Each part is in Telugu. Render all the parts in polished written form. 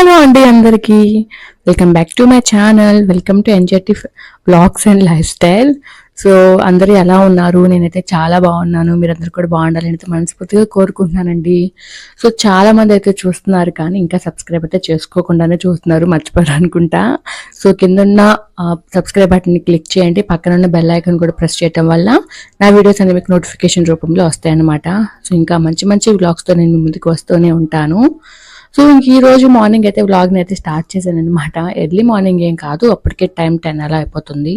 హలో అండి అందరికీ welcome back to my channel. Welcome to NJT vlogs and lifestyle. So అందరూ ఎలా ఉన్నారు? నేనైతే చాలా బాగున్నాను. మీరందరూ కూడా బాగుండాలని అయితే మనస్ఫూర్తిగా కోరుకుంటున్నానండి. సో చాలా మంది అయితే చూస్తున్నారు కానీ ఇంకా సబ్స్క్రైబ్ అయితే చేసుకోకుండానే చూస్తున్నారు, మర్చిపోయారు అనుకుంటా. సో కిందన్న సబ్స్క్రైబ్ బటన్ని క్లిక్ చేయండి, పక్కన ఉన్న బెల్ ఐకాన్ కూడా ప్రెస్ చేయడం వల్ల నా వీడియోస్ అనేవి మీకు నోటిఫికేషన్ రూపంలో వస్తాయన్నమాట. సో ఇంకా మంచి మంచి వ్లాగ్స్తో నేను మీ ముందుకు వస్తూనే ఉంటాను. సో ఇంక ఈ రోజు మార్నింగ్ అయితే వ్లాగ్ని అయితే స్టార్ట్ చేశాను అనమాట. ఎర్లీ మార్నింగ్ ఏం కాదు, అప్పటికే టైం 10 అలా అయిపోతుంది.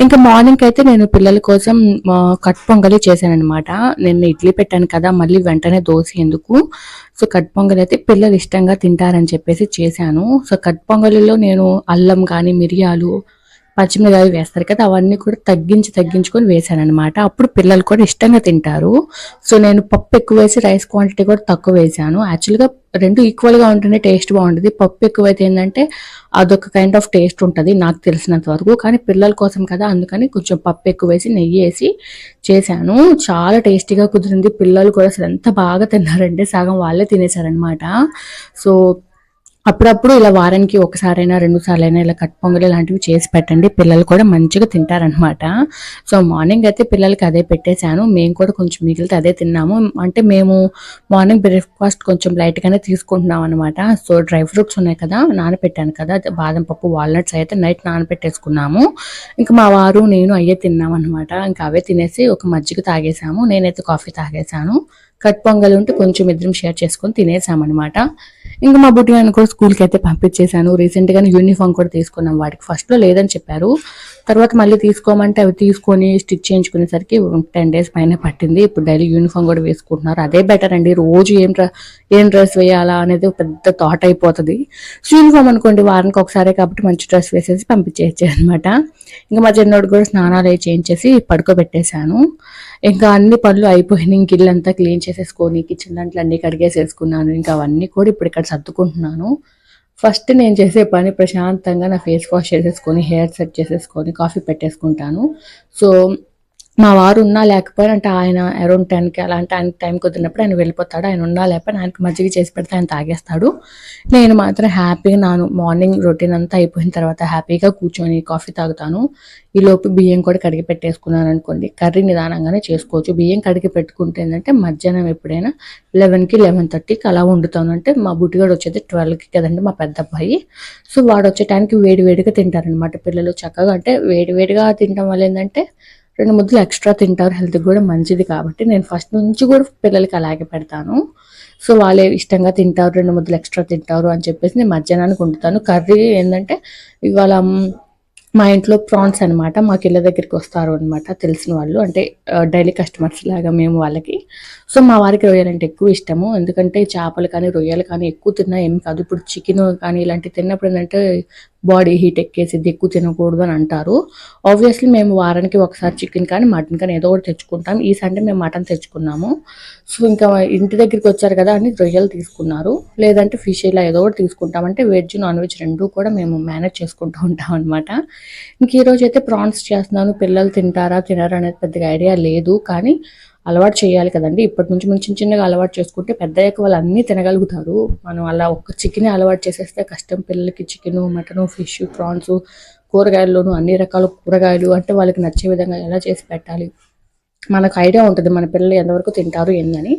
ఇంకా మార్నింగ్ అయితే నేను పిల్లల కోసం కట్ పొంగలి చేశాను అనమాట. నేను ఇడ్లీ పెట్టాను కదా, మళ్ళీ వెంటనే దోశ ఎందుకు. సో కట్ పొంగలి అయితే పిల్లలు ఇష్టంగా తింటారని చెప్పేసి చేశాను. సో కట్ పొంగలిలో నేను అల్లం కానీ మిరియాలు పచ్చిమిరకాయలు వేస్తారు కదా, అవన్నీ కూడా తగ్గించుకొని వేసాను అనమాట. అప్పుడు పిల్లలు కూడా ఇష్టంగా తింటారు. సో నేను పప్పు ఎక్కువ వేసి రైస్ క్వాంటిటీ కూడా తక్కువ వేసాను. యాక్చువల్గా రెండు ఈక్వల్గా ఉంటేనే టేస్ట్ బాగుంటుంది. పప్పు ఎక్కువైతే ఏంటంటే అదొక కైండ్ ఆఫ్ టేస్ట్ ఉంటుంది నాకు తెలిసినంత వరకు. కానీ పిల్లల కోసం కదా, అందుకని కొంచెం పప్పు ఎక్కువ వేసి నెయ్యి వేసి చేశాను. చాలా టేస్టీగా కుదిరింది. పిల్లలు కూడా అసలు ఎంత బాగా తిన్నారంటే సగం వాళ్ళే తినేశారనమాట. సో అప్పుడప్పుడు ఇలా వారానికి ఒకసారైనా 2 సార్లైనా ఇలా కట్ పొంగలి లాంటివి చేసి పెట్టండి, పిల్లలు కూడా మంచిగా తింటారనమాట. సో మార్నింగ్ అయితే పిల్లలకి అదే పెట్టేశాను. మేము కూడా కొంచెం మిగిలితే అదే తిన్నాము. అంటే మేము మార్నింగ్ బ్రేక్ఫాస్ట్ కొంచెం లైట్గానే తీసుకుంటున్నాం అనమాట. సో డ్రై ఫ్రూట్స్ ఉన్నాయి కదా, నానబెట్టాను కదా, బాదం పప్పు వాల్నట్స్ అయితే నైట్ నానబెట్టేసుకున్నాము. ఇంకా మా వారు నేను అయ్యే తిన్నాం అనమాట. ఇంకా అవే తినేసి ఒక మజ్జిగ తాగేసాము. నేనైతే కాఫీ తాగేసాను. కట్ పొంగల్ ఉంటే కొంచెం ఇద్దరం షేర్ చేసుకొని తినేసామన్నమాట. ఇంకా మా బుట్టిగాని కూడా స్కూల్కి అయితే పంపించేశాను. రీసెంట్గానే యూనిఫామ్ కూడా తీసుకున్నాం. వాడికి ఫస్ట్లో లేదని చెప్పారు, తర్వాత మళ్ళీ తీసుకోమంటే అవి తీసుకొని స్టిచ్ చేయించుకునేసరికి 10 days పైన పట్టింది. ఇప్పుడు డైలీ యూనిఫామ్ కూడా వేసుకుంటున్నారు. అదే బెటర్ అండి. రోజు ఏం డ్రెస్ వేయాలా అనేది ఒక పెద్ద థాట్ అయిపోతుంది. సో యూనిఫామ్ అనుకోండి వారానికి ఒకసారి కాబట్టి మంచి డ్రెస్ వేసేసి పంపించేయచ్చు అనమాట. ఇంకా మా చిన్నోడు కూడా స్నానాలు అవి చేయించేసి పడుకోబెట్టేశాను. ఇంకా అన్ని పనులు అయిపోయినాయి. ఇంక ఇల్లంతా క్లీన్ చేసేసుకొని కిచెన్ దాంట్లో అన్ని కడిగేసేసుకున్నాను. ఇంకా అవన్నీ కూడా ఇప్పుడు ఇక్కడ సర్దుకుంటున్నాను. ఫస్ట్ నేను చేసే పని ప్రశాంతంగా నా ఫేస్ వాష్ చేసేసుకొని హెయిర్ సెట్ చేసేసుకొని కాఫీ పెట్టేసుకుంటాను. సో మా వారు ఉన్నా లేకపోయినా, అంటే ఆయన అరౌండ్ 10కి అలాంటి ఆయన టైం కుదిరినప్పుడు ఆయన వెళ్ళిపోతాడు. ఆయన ఉన్నా లేకపోయినా ఆయనకి మజ్జిగ చేసి పెడితే ఆయన తాగేస్తాడు. నేను మాత్రం హ్యాపీగా మార్నింగ్ రొటీన్ అంతా అయిపోయిన తర్వాత హ్యాపీగా కూర్చొని కాఫీ తాగుతాను. ఈలోపు బియ్యం కూడా కడిగి పెట్టేసుకున్నాను అనుకోండి, కర్రీ నిదానంగానే చేసుకోవచ్చు. బియ్యం కడిగి పెట్టుకుంటే ఏంటంటే మధ్యాహ్నం ఎప్పుడైనా 11కి 11:30కి అలా వండుతాను. అంటే మా బుట్టిగాడు వచ్చేది 12కి కదండి, మా పెద్ద అబ్బాయి. సో వాడు వచ్చే టైంకి వేడిగా తింటారనమాట పిల్లలు చక్కగా. అంటే వేడిగా తినడం వల్ల ఏంటంటే 2 ముద్దలు ఎక్స్ట్రా తింటారు, హెల్త్కి కూడా మంచిది కాబట్టి నేను ఫస్ట్ నుంచి కూడా పిల్లలకి అలాగే పెడతాను. సో వాళ్ళే ఇష్టంగా తింటారు, 2 ముద్దలు ఎక్స్ట్రా తింటారు అని చెప్పేసి నేను మధ్యాహ్నానికి వండుతాను. కర్రీ ఏంటంటే ఇవాళ మా ఇంట్లో ప్రాన్స్ అనమాట. మాకు ఇళ్ళ దగ్గరికి వస్తారు అనమాట తెలిసిన వాళ్ళు, అంటే డైలీ కస్టమర్స్ లాగా మేము వాళ్ళకి. సో మా వారికి రొయ్యలంటే ఎక్కువ ఇష్టము, ఎందుకంటే చేపలు కానీ రొయ్యలు కానీ ఎక్కువ తిన్నా ఏం కాదు. ఇప్పుడు చికెన్ కానీ ఇలాంటివి తిన్నప్పుడు ఏంటంటే బాడీ హీట్ ఎక్కేసిద్ది, ఎక్కువ తినకూడదు అని అంటారు. ఆబ్వియస్లీ మేము వారానికి ఒకసారి చికెన్ కానీ మటన్ కానీ ఏదో ఒకటి తెచ్చుకుంటాం. ఈ సండే మేము మటన్ తెచ్చుకున్నాము. సో ఇంకా ఇంటి దగ్గరికి వచ్చారు కదా అని రొయ్యలు తీసుకున్నారు, లేదంటే ఫిష్ ఇలా ఏదో ఒకటి తీసుకుంటాం. అంటే వెజ్ నాన్ వెజ్ రెండు కూడా మేము మేనేజ్ చేసుకుంటూ ఉంటాం అనమాట. ఇంక ఈరోజు అయితే ప్రాన్స్ చేస్తున్నాను. పిల్లలు తింటారా తినరా అనేది పెద్దగా ఐడియా లేదు, కానీ అలవాటు చేయాలి కదండి. ఇప్పటి నుంచి మనం చిన్నగా అలవాటు చేసుకుంటే పెద్దయ్యాక వాళ్ళు అన్నీ తినగలుగుతారు. మనం అలా ఒక్క చికెన్ అలవాటు చేసేస్తే కష్టం. పిల్లలకి చికెను మటను ఫిష్ ప్రాన్స్ కూరగాయల్లోనూ అన్ని రకాల కూరగాయలు అంటే వాళ్ళకి నచ్చే విధంగా ఎలా చేసి పెట్టాలి మనకు ఐడియా ఉంటుంది, మన పిల్లలు ఎంతవరకు తింటారు ఏందని.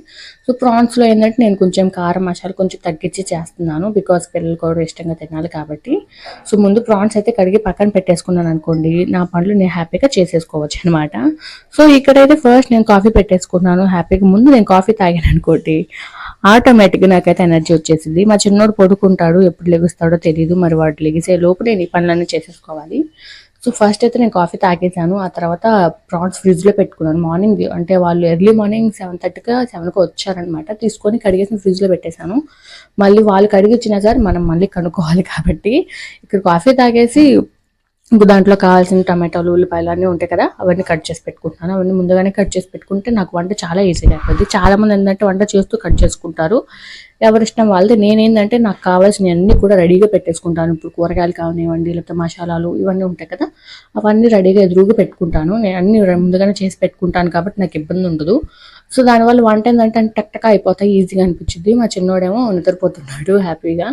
సో ప్రాన్స్లో ఏంటంటే నేను కొంచెం కారం మసాలా కొంచెం తగ్గించి చేస్తున్నాను, బికాస్ పిల్లలు కూడా ఇష్టంగా తినాలి కాబట్టి. సో ముందు ప్రాన్స్ అయితే కడిగి పక్కన పెట్టేసుకున్నాను అనుకోండి, నా పనులు నేను హ్యాపీగా చేసేసుకోవచ్చు అనమాట. సో ఇక్కడైతే ఫస్ట్ నేను కాఫీ పెట్టేసుకున్నాను హ్యాపీగా. ముందు నేను కాఫీ తాగాను అనుకోండి, ఆటోమేటిక్గా నాకైతే ఎనర్జీ వచ్చేసింది. మా చిన్నోడు పడుకుంటాడు, ఎప్పుడు లెగుస్తాడో తెలియదు. మరి వాడు లెగిసే లోపు నేను ఈ పనులన్నీ చేసేసుకోవాలి. సో ఫస్ట్ అయితే నేను కాఫీ తాగేసాను. ఆ తర్వాత ప్రాన్స్ ఫ్రిడ్జ్లో పెట్టుకున్నాను. మార్నింగ్ అంటే వాళ్ళు ఎర్లీ మార్నింగ్ 7:30కి 7కి వచ్చారనమాట. తీసుకొని కడిగేసి ఫ్రిడ్జ్లో పెట్టేశాను. మళ్ళీ వాళ్ళు కడిగి ఇచ్చినా సరే మనం మళ్ళీ కనుక్కోవాలి కాబట్టి ఇక్కడ కాఫీ తాగేసి ఇంకో దాంట్లో కావాల్సిన టమాటాలు ఉల్లిపాయలు అన్నీ ఉంటాయి కదా, అవన్నీ కట్ చేసి పెట్టుకుంటున్నాను. అవన్నీ ముందుగానే కట్ చేసి పెట్టుకుంటే నాకు వంట చాలా ఈజీగా అయిపోద్ది. చాలామంది ఏంటంటే వంట చేస్తూ కట్ చేసుకుంటారు. ఎవరిష్టం వాళ్ళది. నేనేంటంటే నాకు కావాల్సినవి అన్నీ కూడా రెడీగా పెట్టేసుకుంటాను. ఇప్పుడు కూరగాయలు కానివ్వండి, లేకపోతే మసాలాలు ఇవన్నీ ఉంటాయి కదా, అవన్నీ రెడీగా ఎదురుగా పెట్టుకుంటాను. నేను అన్ని ముందుగానే చేసి పెట్టుకుంటాను కాబట్టి నాకు ఇబ్బంది ఉండదు. సో దానివల్ల వంట ఏంటంటే టక్ అయిపోతాయి, ఈజీగా అనిపించింది. మా చిన్నోడేమో నిద్రపోతున్నాడు హ్యాపీగా,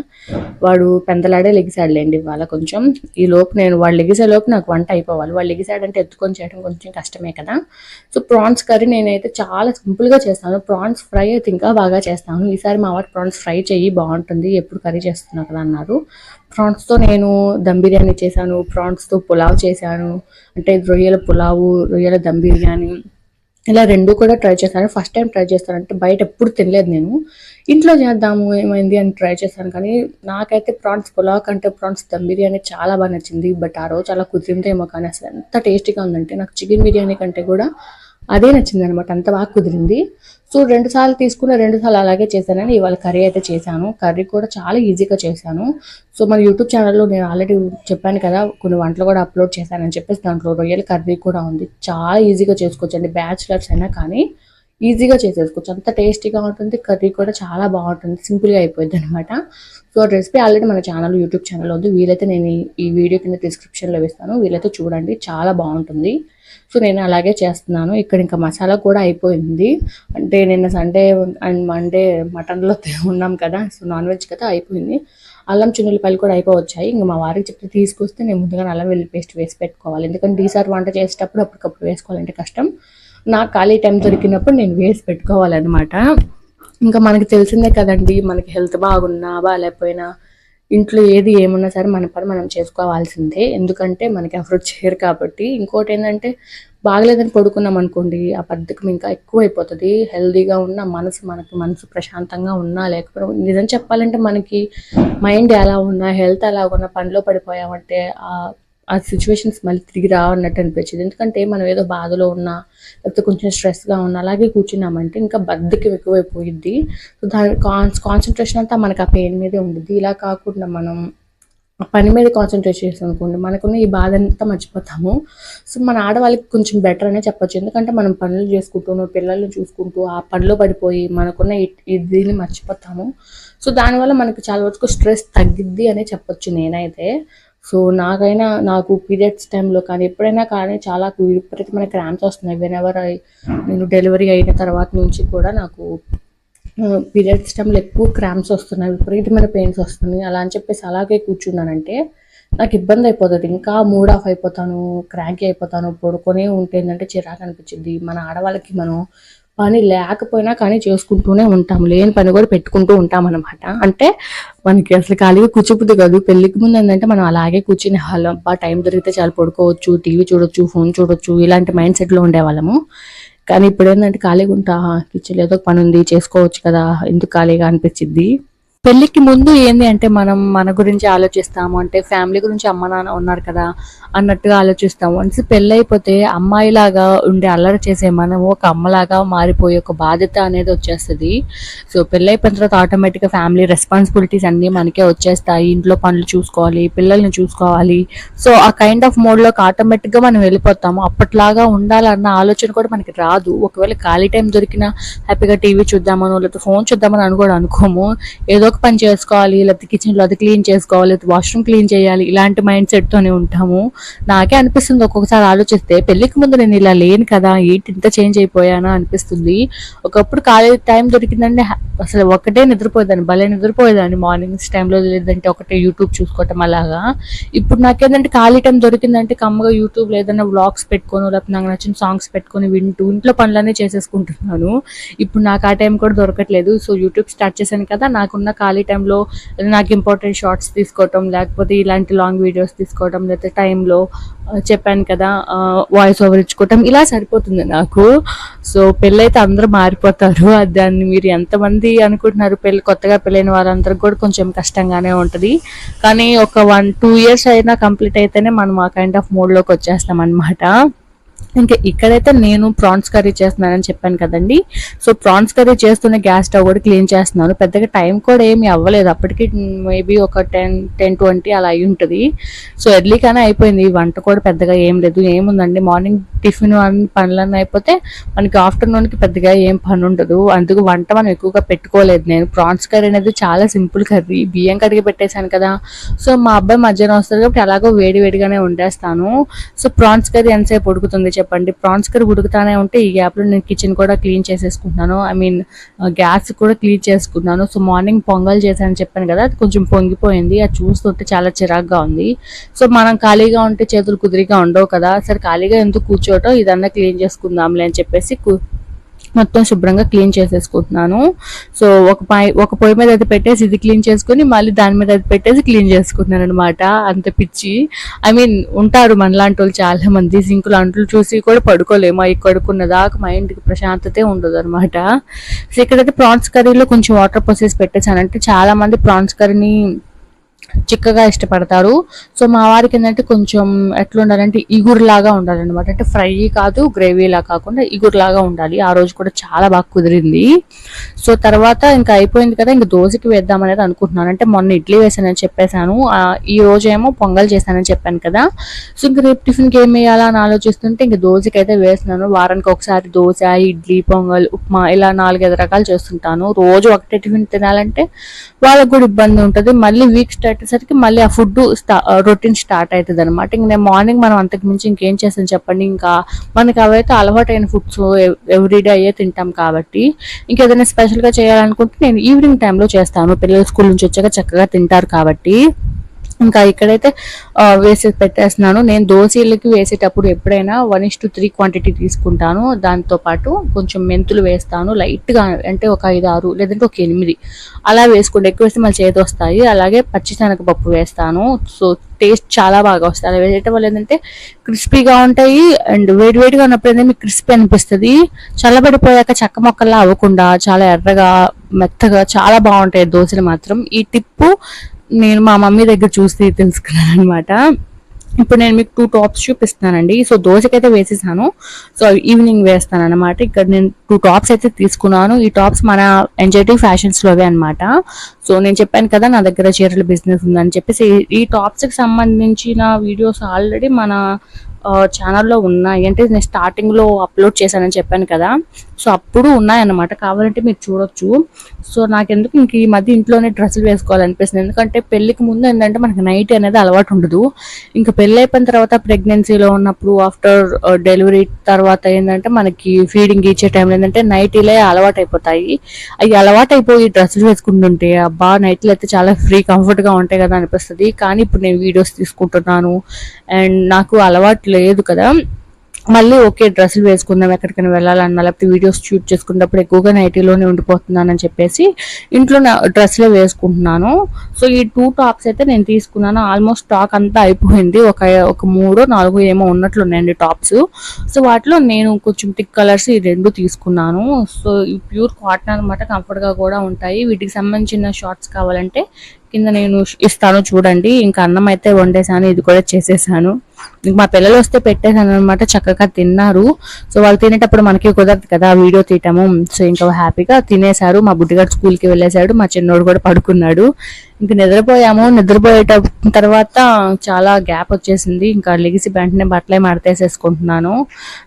వాడు పెందలాడే లెగిసాడులేండి ఇవాళ కొంచెం. ఈ లోపు నేను వాళ్ళు లెగిసే లోపు నాకు వంట అయిపోవాలి. వాళ్ళు లెగిసాడంటే ఎత్తుకొని చేయడం కొంచెం కష్టమే కదా. సో ప్రాన్స్ కర్రీ నేనైతే చాలా సింపుల్గా చేస్తాను. ప్రాన్స్ ఫ్రై అయితే ఇంకా బాగా చేస్తాను. ఈసారి మా వాడు ప్రాన్స్ ఫ్రై చెయ్యి బాగుంటుంది, ఎప్పుడు కర్రీ చేస్తున్నావు కదా అన్నారు. ప్రాన్స్తో నేను దమ్ బిర్యానీ చేశాను, ప్రాన్స్తో పులావ్ చేశాను, అంటే రొయ్యల పులావు, రొయ్యల దమ్ బిర్యానీ, ఇలా రెండు కూడా ట్రై చేశాను. ఫస్ట్ టైం ట్రై చేస్తానంటే బయట ఎప్పుడు తినలేదు నేను, ఇంట్లో చేద్దాము ఏమైంది అని ట్రై చేశాను. కానీ నాకైతే ప్రాన్స్ పులావ్ కంటే ప్రాన్స్ దమ్ బిర్యానీ చాలా బాగా నచ్చింది. బట్ ఆ రోజు అలా కుదిరిందేమో కానీ అసలు ఎంత టేస్టీగా ఉందంటే నాకు చికెన్ బిర్యానీ కంటే కూడా అదే నచ్చింది అనమాట, అంత బాగా కుదిరింది. సో 2 సార్లు తీసుకున్న 2 సార్లు అలాగే చేశానని ఇవాళ కర్రీ అయితే చేశాను. కర్రీ కూడా చాలా ఈజీగా చేశాను. సో మన యూట్యూబ్ ఛానల్లో నేను ఆల్రెడీ చెప్పాను కదా, కొన్ని వంటలు కూడా అప్లోడ్ చేశానని చెప్పేసి, దాంట్లో రొయ్యల కర్రీ కూడా ఉంది. చాలా ఈజీగా చేసుకోవచ్చు అండి, బ్యాచిలర్స్ అయినా కానీ ఈజీగా చేసేసుకోవచ్చు, అంత టేస్టీగా ఉంటుంది. కర్రీ కూడా చాలా బాగుంటుంది, సింపుల్గా అయిపోయింది అనమాట. సో రెసిపీ ఆల్రెడీ మన ఛానల్, యూట్యూబ్ ఛానల్ ఉంది. వీలైతే నేను ఈ వీడియో కింద డిస్క్రిప్షన్లో వేస్తాను, వీలైతే చూడండి, చాలా బాగుంటుంది. సో నేను అలాగే చేస్తున్నాను. ఇక్కడ ఇంకా మసాలా కూడా అయిపోయింది, అంటే నిన్న సండే అండ్ మండే మటన్లో ఉన్నాం కదా, సో నాన్ వెజ్ కదా, అయిపోయింది. అల్లం చిన్నులపాయలు కూడా అయిపోవచ్చాయి. ఇంకా మా వారికి చెప్తే తీసుకొస్తే నేను ముందుగా అల్లం వెల్లుల్లి పేస్ట్ వేసి పెట్టుకోవాలి, ఎందుకంటే ఈసారి వంట చేసేటప్పుడు అప్పటికప్పుడు వేసుకోవాలంటే కష్టం. నాకు ఖాళీ టైం దొరికినప్పుడు నేను వేసి పెట్టుకోవాలన్నమాట. ఇంకా మనకి తెలిసిందే కదండి, మనకి హెల్త్ బాగున్నా బాగాలేకపోయినా ఇంట్లో ఏది ఏమున్నా సరే మన పని మనం చేసుకోవాల్సిందే, ఎందుకంటే మనకి ఎవరు చేయరు కాబట్టి. ఇంకోటి ఏంటంటే బాగలేదని పడుకున్నాం అనుకోండి, ఆ బద్ధకం ఇంకా ఎక్కువ అయిపోతుంది. హెల్దీగా ఉన్న మనసు ప్రశాంతంగా ఉన్నా లేకపోతే, నిజం చెప్పాలంటే మనకి మైండ్ ఎలా ఉన్నా, హెల్త్ ఎలా ఉన్నా, పనిలో పడిపోయామంటే ఆ సిచ్యువేషన్స్ మళ్ళీ తిరిగి రావన్నట్టు అనిపించింది. ఎందుకంటే మనం ఏదో బాధలో ఉన్నా లేకపోతే కొంచెం స్ట్రెస్గా ఉన్నా అలాగే కూర్చున్నామంటే ఇంకా బద్ధకం ఎక్కువైపోయిద్ది. సో దాని కాన్సన్ట్రేషన్ అంతా మనకు ఆ పెయిన్ మీదే ఉంటుంది. ఇలా కాకుండా మనం పని మీద కాన్సన్ట్రేట్ చేసాం అనుకోండి, మనకున్న ఈ బాధ అంతా మర్చిపోతాము. సో మన ఆడవాళ్ళకి కొంచెం బెటర్ అనే చెప్పొచ్చు, ఎందుకంటే మనం పనులు చేసుకుంటూ పిల్లల్ని చూసుకుంటూ ఆ పనిలో పడిపోయి మనకున్న దీన్ని మర్చిపోతాము. సో దానివల్ల మనకి చాలా వరకు స్ట్రెస్ తగ్గిద్ది అనే చెప్పొచ్చు నేనైతే. సో నాకు పీరియడ్స్ టైంలో కానీ ఎప్పుడైనా కానీ చాలా విపరీతమైన క్రాంప్స్ వస్తున్నాయి. నేను డెలివరీ అయిన తర్వాత నుంచి కూడా నాకు పీరియడ్స్ టైంలో ఎక్కువ క్రాంప్స్ వస్తున్నాయి, విపరీతమైన పెయిన్స్ వస్తున్నాయి. అలా అని చెప్పేసి అలాగే కూర్చున్నానంటే నాకు ఇబ్బంది అయిపోతుంది, ఇంకా మూడ్ ఆఫ్ అయిపోతాను, క్రాంకీ అయిపోతాను. పడుకొనే ఉంటే ఏంటంటే చిరాకు అనిపించింది. మన ఆడవాళ్ళకి మనం పని లేకపోయినా కానీ చేసుకుంటూనే ఉంటాం, లేని పని కూడా పెట్టుకుంటూ ఉంటాం అనమాట. అంటే మనకి అసలు ఖాళీగా కూర్చోబుద్ది కాదు. పెళ్ళికి ముందు ఏంటంటే మనం అలాగే కూర్చునే వాళ్ళం, టైం దొరికితే చాలా పడుకోవచ్చు, టీవీ చూడొచ్చు, ఫోన్ చూడొచ్చు, ఇలాంటి మైండ్ సెట్లో ఉండేవాళ్ళము. కానీ ఇప్పుడు ఏంటంటే ఖాళీగా ఉంటా, కిచెన్లో ఏదో పని ఉంది చేసుకోవచ్చు కదా, ఎందుకు ఖాళీగా అనిపించింది. పెళ్ళికి ముందు ఏంది అంటే మనం మన గురించి ఆలోచిస్తాము, అంటే ఫ్యామిలీ గురించి అమ్మ నాన్న ఉన్నారు కదా అన్నట్టుగా ఆలోచిస్తాము. వన్స్ పెళ్ళి అయిపోతే అమ్మాయిలాగా ఉండే అల్లరి చేసే మనము ఒక అమ్మలాగా మారిపోయే ఒక బాధ్యత అనేది వచ్చేస్తుంది. సో పెళ్ళి అయిపోయిన తర్వాత ఆటోమేటిక్గా ఫ్యామిలీ రెస్పాన్సిబిలిటీస్ అన్నీ మనకే వచ్చేస్తాయి. ఇంట్లో పనులు చూసుకోవాలి, పిల్లల్ని చూసుకోవాలి. సో ఆ కైండ్ ఆఫ్ మోడ్లోకి ఆటోమేటిక్గా మనం వెళ్ళిపోతాము. అప్పట్లాగా ఉండాలన్న ఆలోచన కూడా మనకి రాదు. ఒకవేళ ఖాళీ టైం దొరికినా హ్యాపీగా టీవీ చూద్దామనో లేకపోతే ఫోన్ చూద్దామని అని కూడా అనుకోము. ఏదో ఒక పని చేసుకోవాలి, లేకపోతే కిచెన్లో అది క్లీన్ చేసుకోవాలి, లేకపోతే వాష్రూమ్ క్లీన్ చేయాలి, ఇలాంటి మైండ్ సెట్తోనే ఉంటాము. నాకే అనిపిస్తుంది ఒక్కొక్కసారి ఆలోచిస్తే, పెళ్ళికి ముందు నేను ఇలా లేను కదా, ఏంటి ఇంత చేంజ్ అయిపోయానా అనిపిస్తుంది. ఒకప్పుడు ఖాళీ టైం దొరికిందంటే అసలు ఒకటే నిద్రపోయేదాన్ని, భలే నిద్రపోయేదాన్ని మార్నింగ్స్ టైంలో, లేదంటే ఒకటే యూట్యూబ్ చూసుకోవటం అలాగా. ఇప్పుడు నాకేంటంటే ఖాళీ టైం దొరికిందంటే కమ్మగా యూట్యూబ్ లేదన్నా వ్లాగ్స్ పెట్టుకోను, లేకపోతే నాకు నచ్చిన సాంగ్స్ పెట్టుకొని వింటూ ఇంట్లో పనులన్నీ చేసేసుకుంటున్నాను. ఇప్పుడు నాకు ఆ టైం కూడా దొరకట్లేదు. సో యూట్యూబ్ స్టార్ట్ చేశాను కదా, నాకున్న ఖాళీ టైంలో నాకు ఇంపార్టెంట్ షార్ట్స్ తీసుకోవటం, లేకపోతే ఇలాంటి లాంగ్ వీడియోస్ తీసుకోవటం, లేకపోతే టైంలో చెప్పాను కదా వాయిస్ ఓవర్ ఇచ్చుకోవటం, ఇలా సరిపోతుంది నాకు. సో పెళ్ళైతే అందరూ మారిపోతారు, దాన్ని మీరు ఎంతమంది అనుకుంటున్నారు. కొత్తగా పెళ్ళైన వాళ్ళందరికీ కూడా కొంచెం కష్టంగానే ఉంటుంది. కానీ ఒక 1-2 years అయినా కంప్లీట్ అయితేనే మనం ఆ కైండ్ ఆఫ్ మోడ్లోకి వచ్చేస్తాం అనమాట. ఇంకా ఇక్కడైతే నేను ప్రాన్స్ కర్రీ చేస్తున్నానని చెప్పాను కదండి. సో ప్రాన్స్ కర్రీ చేస్తున్న గ్యాస్ స్టవ్ కూడా క్లీన్ చేస్తున్నాను. పెద్దగా టైం కూడా ఏమి అవ్వలేదు, అప్పటికి మేబీ ఒక 10-20 అలా అయి ఉంటుంది. సో ఎర్లీగానే అయిపోయింది, వంట కూడా పెద్దగా ఏం లేదు. ఏముందండి, మార్నింగ్ టిఫిన్ అన్ని పనులన్నీ అయిపోతే మనకి ఆఫ్టర్నూన్కి పెద్దగా ఏం పని ఉండదు. అందుకు వంట మనం ఎక్కువగా పెట్టుకోలేదు. నేను ప్రాన్స్ కర్రీ అనేది చాలా సింపుల్ కర్రీ, బియ్యం కడిగి పెట్టేశాను కదా. సో మా అబ్బాయి మధ్యాహ్నం వస్తుంది కాబట్టి అలాగో వేడి వేడిగానే వండేస్తాను. సో ప్రాన్స్ కర్రీ ఎంతసేపు ఉడుకుతుంది చెప్పండి. ప్రాన్స్ కర్రీ ఉడుకుతానే ఉంటే ఈ గ్యాప్లో నేను కిచెన్ కూడా క్లీన్ చేసేసుకుంటున్నాను. ఐ మీన్ గ్యాస్ కూడా క్లీన్ చేసుకున్నాను. సో మార్నింగ్ పొంగల్ చేశానని చెప్పాను కదా, అది కొంచెం పొంగిపోయింది. అది చూస్తుంటే చాలా చిరాగ్గా ఉంది. సో మనం ఖాళీగా ఉంటే చేతులు కుదిరిగా ఉండవు కదా, సరే ఖాళీగా ఎందుకు కూర్చోవటం, ఇదన్నా క్లీన్ చేసుకుందాంలే అని చెప్పేసి మొత్తం శుభ్రంగా క్లీన్ చేసేసుకుంటున్నాను. సో ఒక పొయ్యి మీద అది పెట్టేసి ఇది క్లీన్ చేసుకుని మళ్ళీ దాని మీద అది పెట్టేసి క్లీన్ చేసుకుంటున్నాను అనమాట. అంత పిచ్చి. ఐ మీన్ ఉంటారు మనలాంటి వాళ్ళు చాలా మంది, సింకులు అంట్లు చూసి కూడా పడుకోలేము. అవి కడుక్కున్న దాకా మైండ్కి ప్రశాంతతే ఉండదు అనమాట. సో ఇక్కడైతే ప్రాన్స్ కర్రీలో కొంచెం వాటర్ పోసేసి పెట్టేసాను. అంటే చాలా మంది ప్రాన్స్ కర్రీని చిక్కగా ఇష్టపడతారు. సో మా వారికి ఏంటంటే కొంచెం ఎట్లా ఉండాలంటే ఇగురులాగా ఉండాలన్నమాట. అంటే ఫ్రై కాదు, గ్రేవీలా కాకుండా ఇగురులాగా ఉండాలి. ఆ రోజు కూడా చాలా బాగా కుదిరింది. సో తర్వాత ఇంకా అయిపోయింది కదా, ఇంకా దోశకి వేద్దాం అనేది అనుకుంటున్నాను. అంటే మొన్న ఇడ్లీ వేసానని చెప్పేశాను, ఈ రోజు ఏమో పొంగల్ చేశానని చెప్పాను కదా. సో ఇంకా రేపు టిఫిన్కి ఏం వేయాలా అని ఆలోచిస్తుంటే ఇంకా దోశకి అయితే వేస్తున్నాను. వారానికి ఒకసారి దోశ, ఇడ్లీ, పొంగల్, ఉప్మా ఇలా 4-5 రకాలు చేస్తుంటాను. రోజు ఒకటే టిఫిన్ తినాలంటే వాళ్ళకు కూడా ఇబ్బంది ఉంటుంది. మళ్ళీ వీక్ స్టార్ట్ అయ్యేసరికి మళ్ళీ ఆ ఫుడ్ రొటీన్ స్టార్ట్ అవుతుంది అనమాట. ఇంక నేను మార్నింగ్ మనం అంతకు మించి ఇంకేం చేస్తాను చెప్పండి. ఇంకా మనకి అవైతే అలవాటైన ఫుడ్స్ ఎవ్రీడే అయ్యే తింటాం కాబట్టి ఇంకేదైనా స్పెషల్గా చేయాలనుకుంటే నేను ఈవినింగ్ టైంలో చేస్తాను. పిల్లలు స్కూల్ నుంచి వచ్చాక చక్కగా తింటారు కాబట్టి. ఇంకా ఇక్కడైతే వేసి పెట్టేస్తున్నాను. నేను దోశలకి వేసేటప్పుడు ఎప్పుడైనా 1:3 క్వాంటిటీ తీసుకుంటాను. దాంతోపాటు కొంచెం మెంతులు వేస్తాను లైట్గా, అంటే ఒక 5-6 లేదంటే ఒక 8 అలా వేసుకుంటే, ఎక్కువ వేస్తే మళ్ళీ చేతి వస్తాయి. అలాగే పచ్చిశనగపప్పు వేస్తాను. సో టేస్ట్ చాలా బాగా వస్తుంది. అలా వేయటం వల్ల ఏంటంటే క్రిస్పీగా ఉంటాయి అండ్ వేడివేడిగా ఉన్నప్పుడు ఏంటంటే మీకు క్రిస్పీ అనిపిస్తుంది. చల్లబడిపోయాక చెక్క మొక్కల్లా అవ్వకుండా చాలా ఎర్రగా మెత్తగా చాలా బాగుంటాయి దోశలు మాత్రం. ఈ టిప్పు నేను మా మమ్మీ దగ్గర చూసి తెలుసుకున్నాను అనమాట. ఇప్పుడు నేను మీకు 2 టాప్స్ చూపిస్తున్నానండి. సో దోశకైతే వేసేసాను. సో ఈవినింగ్ వేస్తాను అనమాట. ఇక్కడ నేను 2 టాప్స్ అయితే తీసుకున్నాను. ఈ టాప్స్ మన ఎన్జైటీ ఫ్యాషన్స్లోవే అనమాట. సో నేను చెప్పాను కదా నా దగ్గర చీరల బిజినెస్ ఉందని చెప్పేసి, ఈ టాప్స్కి సంబంధించిన వీడియోస్ ఆల్రెడీ మన ఛానల్లో ఉన్నాయి. అంటే నేను స్టార్టింగ్లో అప్లోడ్ చేశానని చెప్పాను కదా, సో అప్పుడు ఉన్నాయన్నమాట. కావాలంటే మీరు చూడొచ్చు. సో నాకెందుకు ఇంక ఈ మధ్య ఇంట్లోనే డ్రెస్సులు వేసుకోవాలనిపిస్తుంది. ఎందుకంటే పెళ్ళికి ముందు ఏంటంటే మనకి నైట్ అనేది అలవాటు ఉండదు. ఇంకా పెళ్ళి అయిపోయిన తర్వాత ప్రెగ్నెన్సీలో ఉన్నప్పుడు, ఆఫ్టర్ డెలివరీ తర్వాత ఏంటంటే మనకి ఫీడింగ్ ఇచ్చే టైంలో ఏంటంటే నైటీలే అలవాటు అయిపోతాయి. అవి అలవాటు అయిపోయి డ్రెస్సులు వేసుకుంటుంటే అబ్బా నైట్లు అయితే చాలా కంఫర్ట్గా ఉంటాయి కదా అనిపిస్తుంది. కానీ ఇప్పుడు నేను వీడియోస్ తీసుకుంటున్నాను అండ్ నాకు అలవాటు లేదు కదా, మళ్ళీ ఓకే డ్రెస్సులు వేసుకుందాం ఎక్కడికైనా వెళ్ళాలన్నా, లేకపోతే వీడియోస్ షూట్ చేసుకున్నప్పుడు ఎక్కువగా నైటీలోనే ఉండిపోతున్నానని చెప్పేసి ఇంట్లో డ్రెస్లే వేసుకుంటున్నాను. సో ఈ 2 టాప్స్ అయితే నేను తీసుకున్నాను. ఆల్మోస్ట్ స్టాక్ అంతా అయిపోయింది. ఒక 3-4 ఏమో ఉన్నట్లున్నాయండి టాప్స్. సో వాటిలో నేను కొంచెం థిక్ కలర్స్ ఈ 2 తీసుకున్నాను. సో ఈ ప్యూర్ కాటన్ అనమాట, కంఫర్ట్గా కూడా ఉంటాయి. వీటికి సంబంధించిన షార్ట్స్ కావాలంటే కింద నేను ఇస్తాను చూడండి. ఇంకా అన్నం అయితే వండేసాను, ఇది కూడా చేసేసాను. మా పిల్లలు వస్తే పెట్టేశాను అనమాట, చక్కగా తిన్నారు. సో వాళ్ళు తినేటప్పుడు మనకి కుదరదు కదా వీడియో తీయటము. సో ఇంకా హ్యాపీగా తినేశారు. మా బుడ్డిగాడు స్కూల్కి వెళ్ళేశాడు, మా చిన్నోడు కూడా పడుకున్నాడు. ఇంక నిద్రపోయాము. నిద్రపోయేట తర్వాత చాలా గ్యాప్ వచ్చేసింది. ఇంకా లెగిసి వెంటనే బట్టలే మడతేసేసుకుంటున్నాను.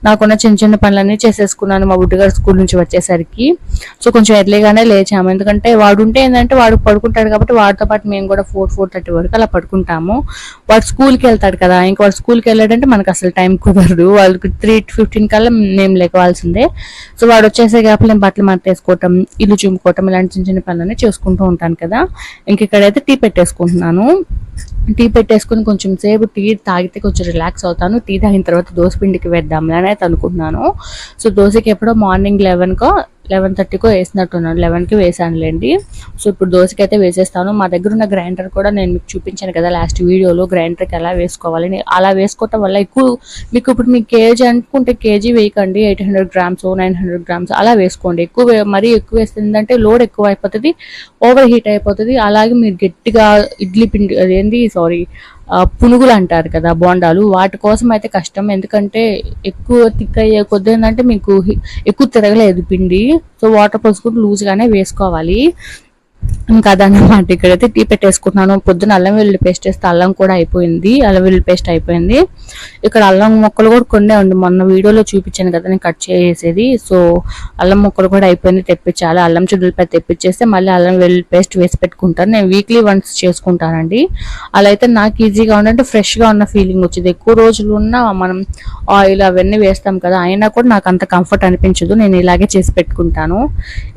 నాకున్న చిన్న చిన్న పనులన్నీ చేసేసుకున్నాను మా బుడ్డిగాడు స్కూల్ నుంచి వచ్చేసరికి. సో కొంచెం ఎర్లీగానే లేచాము, ఎందుకంటే వాడు ఉంటే ఏంటంటే వాడు పడుకుంటాడు కాబట్టి వాడితో పాటు మేము కూడా 4-4:30 వరకు అలా పడుకుంటాము. వాడు స్కూల్కి వెళ్తాడు కదా, ఇంకా వాడు స్కూల్కి వెళ్ళాడంటే మనకు అసలు టైం కుదరదు. వాళ్ళకి 3:15 కల్లా మేము లేకవాల్సిందే. సో వాడు వచ్చేసే గ్యాప్ నేను బట్టలు మడతేసుకోవటం, ఇల్లు చుమ్ముకోవటం ఇలాంటి చిన్న చిన్న పనులన్నీ చేసుకుంటూ ఉంటాను కదా. ఇంక ఇక్కడైతే టీ పెట్టేసుకుంటున్నాను. టీ పెట్టేసుకుని కొంచెం సేపు టీ తాగితే కొంచెం రిలాక్స్ అవుతాను. టీ తాగిన తర్వాత దోశ పిండికి వేద్దాంలే అని అయితే అనుకుంటున్నాను. సో దోశకి ఎప్పుడో మార్నింగ్ 11:30కో వేసినట్టున్నాను, 11కి వేసానులేండి. సో ఇప్పుడు దోశకి అయితే వేసేస్తాను. మా దగ్గర ఉన్న గ్రైండర్ కూడా నేను మీకు చూపించాను కదా లాస్ట్ వీడియోలో, గ్రైండర్కి ఎలా వేసుకోవాలని. అలా వేసుకోవటం వల్ల మీకు ఇప్పుడు మీకు కేజీ అనుకుంటే కేజీ వేయకండి, 800 గ్రామ్స్ 900 గ్రామ్స్ అలా వేసుకోండి. మరీ ఎక్కువ వేస్తుందంటే లోడ్ ఎక్కువ అయిపోతుంది, ఓవర్ హీట్ అయిపోతుంది. అలాగే మీరు గట్టిగా ఇడ్లీ పిండి పునుగులు అంటారు కదా బోండాలు, వాటి కోసం అయితే కష్టం. ఎందుకంటే ఎక్కువ థిక్ అయ్యే కొద్ది ఏంటంటే మీకు ఎక్కువ తిరగలేదు పిండి. సో వాటర్ పోసుకుంటూ లూజ్గానే వేసుకోవాలి. ఇంకా అదనమాట. ఇక్కడైతే టీ పెట్టేసుకుంటున్నాను. పొద్దున అల్లం వెల్లుల్లి పేస్ట్ వేస్తే అల్లం కూడా అయిపోయింది, అల్లం వెల్లుల్లి పేస్ట్ అయిపోయింది. ఇక్కడ అల్లం ముక్కలు కూడా కొన్నే ఉండి మొన్న వీడియోలో చూపించాను కదా నేను కట్ చేసేది. సో అల్లం ముక్కలు కూడా అయిపోయింది, తెప్పించాలి. అల్లం చిల్లులపై తెప్పించేస్తే మళ్ళీ అల్లం వెల్లుల్లి పేస్ట్ వేసి పెట్టుకుంటాను. నేను వీక్లీ వన్స్ చేసుకుంటానండి. అలా అయితే నాకు ఈజీగా ఉండంటే ఫ్రెష్గా ఉన్న ఫీలింగ్ వచ్చింది. ఎక్కువ రోజులు ఉన్న మనం ఆయిల్ అవన్నీ వేస్తాం కదా, అయినా కూడా నాకు అంత కంఫర్ట్ అనిపించదు. నేను ఇలాగే చేసి పెట్టుకుంటాను.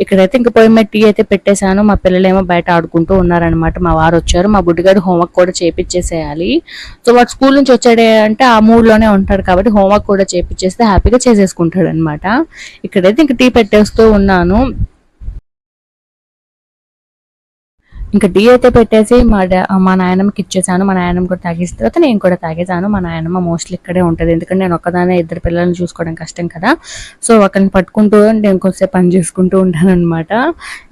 ఇక్కడైతే ఇంకా పొయ్యి మీద టీ అయితే పెట్టేశాను. మా పిల్లలు ఏమో బయట ఆడుకుంటూ ఉన్నారనమాట. మా వారు వచ్చారు. మా బుడ్డిగాడు హోంవర్క్ కూడా చేపించేసేయాలి. సో వాడు స్కూల్ నుంచి వచ్చాడే అంటే ఆ మూడ్ లోనే ఉంటాడు కాబట్టి హోంవర్క్ కూడా చేపించేస్తే హ్యాపీగా చేసేసుకుంటాడు అనమాట. ఇక్కడైతే ఇంక టీ పెట్టేస్తూ ఉన్నాను. ఇంకా టీ అయితే పెట్టేసి మా నాయనమ్మకి ఇచ్చేసాను. మా నాయనమ్మ కూడా తాగేసిన తర్వాత నేను కూడా తాగేసాను. మా నాయనమ్మ మోస్ట్లీ ఇక్కడే ఉంటుంది, ఎందుకంటే నేను ఒక్కదానే ఇద్దరు పిల్లల్ని చూసుకోవడం కష్టం కదా. సో ఒకరిని పట్టుకుంటూ నేను కొంచెంసేపు పని చేసుకుంటూ ఉంటాను అనమాట.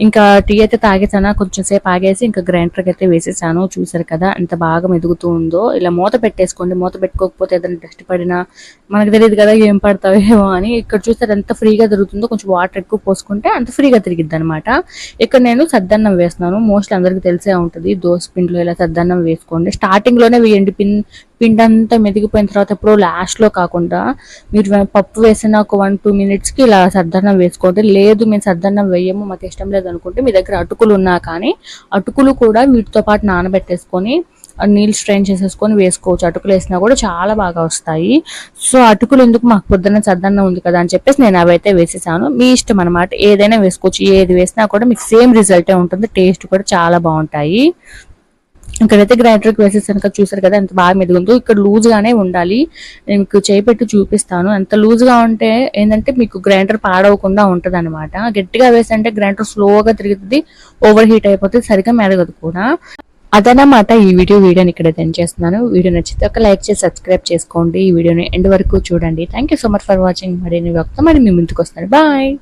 ఇంకా టీ అయితే తాగేసాను. కొంచెం సేపు ఆగేసి ఇంకా గ్రైండర్కి అయితే వేసేసాను. చూసారు కదా ఎంత బాగా మెదుగుతూ ఉందో. ఇలా మూత పెట్టేసుకోండి, మూత పెట్టుకోకపోతే ఏదైనా డస్ట్ పడినా మనకు తెలియదు కదా ఏం పడతావేమో అని. ఇక్కడ చూస్తే ఎంత ఫ్రీగా తిరుగుతుందో, కొంచెం వాటర్ ఎక్కువ పోసుకుంటే అంత ఫ్రీగా తిరిగిద్ది అనమాట. ఇక్కడ నేను సద్దన్నం వేస్తున్నాను. మోస్ట్లీ అందరికి తెలిసే ఉంటుంది, దోశ పిండిలో ఇలా సద్దన్నం వేసుకోండి. స్టార్టింగ్ లోనే వేయండి, పిండి అంతా మెదిగిపోయిన తర్వాత ఎప్పుడు లాస్ట్ లో కాకుండా మీరు పప్పు వేసిన ఒక 1-2 minutes కి ఇలా సద్దన్నం వేసుకోండి. లేదు మేము సద్దన్నం వేయము, మాకు ఇష్టం లేదు అనుకుంటే మీ దగ్గర అటుకులు ఉన్నా కానీ అటుకులు కూడా వీటితో పాటు నానబెట్టేసుకొని నీళ్ళు స్ట్రెయిన్ చేసేసుకొని వేసుకోవచ్చు. అటుకులు వేసినా కూడా చాలా బాగా వస్తాయి. సో అటుకులు ఎందుకు, మాకు పొద్దున్న సద్దన్నం ఉంది కదా అని చెప్పేసి నేను అవైతే వేసేసాను. మీ ఇష్టం అనమాట, ఏదైనా వేసుకోవచ్చు. ఏది వేసినా కూడా మీకు సేమ్ రిజల్టే ఉంటుంది, టేస్ట్ కూడా చాలా బాగుంటాయి. ఇక్కడైతే గ్రైండర్కి వేసేసాను కదా, చూసారు కదా ఎంత బాగా మెదుగుందో. ఇక్కడ లూజ్ గానే ఉండాలి. నేను మీకు చేయి పెట్టి చూపిస్తాను. ఎంత లూజ్ గా ఉంటే ఏంటంటే మీకు గ్రైండర్ పాడవకుండా ఉంటది అనమాట. గట్టిగా వేసంటే గ్రైండర్ స్లోగా తిరుగుతుంది, ఓవర్ హీట్ అయిపోతుంది, సరిగ్గా మెదగదు కూడా. అదనమాట ఈ వీడియోని ఇక్కడ ఎండ్ చేస్తున్నాను. వీడియో నచ్చితే ఒక లైక్ చేసి సబ్స్క్రైబ్ చేసుకోండి. ఈ వీడియోని ఎండ్ వరకు చూడండి. Thank you so much for watching. మరి మీ ముందుకు వస్తాను. బాయ్.